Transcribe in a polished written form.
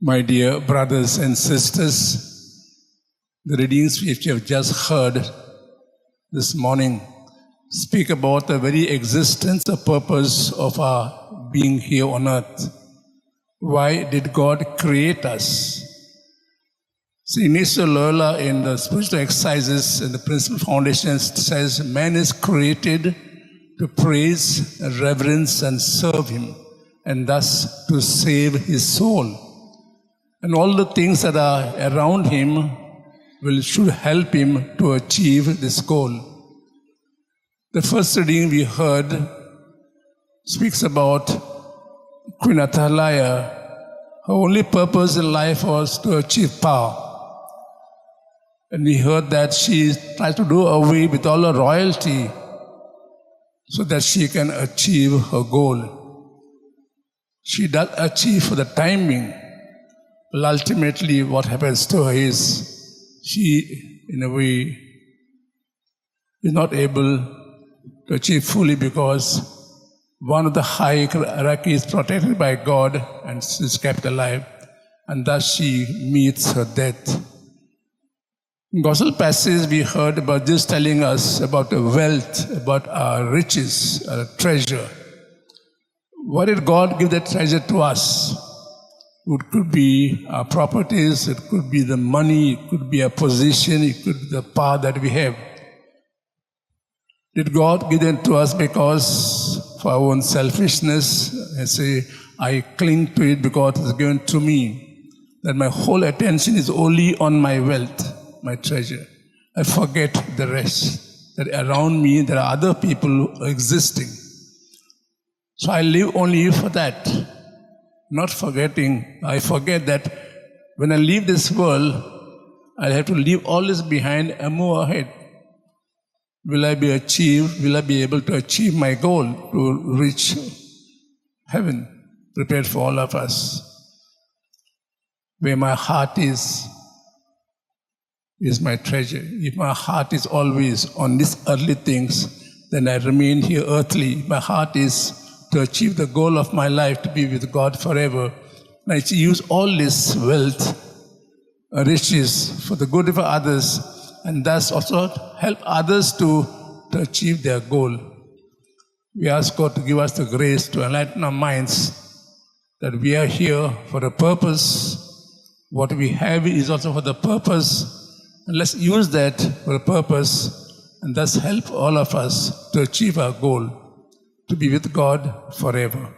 My dear brothers and sisters, the readings which you have just heard this morning speak about the very existence or purpose of our being here on earth. Why did God create us? See, Mr. Loyola in the spiritual exercises and the principal foundations says man is created to praise, reverence and serve him, and thus to save his soul. And all the things that are around him should help him to achieve this goal. The first reading we heard speaks about Queen Athaliah. Her only purpose in life was to achieve power. And we heard that she tried to do away with all her royalty so that she can achieve her goal. She does achieve for the timing. Well, ultimately, what happens to her is she, in a way, is not able to achieve fully because one of the hierarchy is protected by God and is kept alive, and thus she meets her death. In Gospel passage, we heard about this telling us about the wealth, about our riches, our treasure. Why did God give that treasure to us? It could be our properties, it could be the money, it could be a position, it could be the power that we have. Did God give them to us because for our own selfishness, I say, I cling to it because it's given to me, that my whole attention is only on my wealth, my treasure. I forget the rest, that around me there are other people existing. So I live only for that. Not forgetting, I forget that when I leave this world, I'll have to leave all this behind and move ahead. Will I be able to achieve my goal to reach heaven, prepared for all of us? Where my heart is my treasure. If my heart is always on these earthly things, then I remain here earthly. My heart is to achieve the goal of my life, to be with God forever. And I use all this wealth, riches, for the good of others, and thus also help others to achieve their goal. We ask God to give us the grace to enlighten our minds that we are here for a purpose. What we have is also for the purpose. And let's use that for a purpose and thus help all of us to achieve our goal, to be with God forever.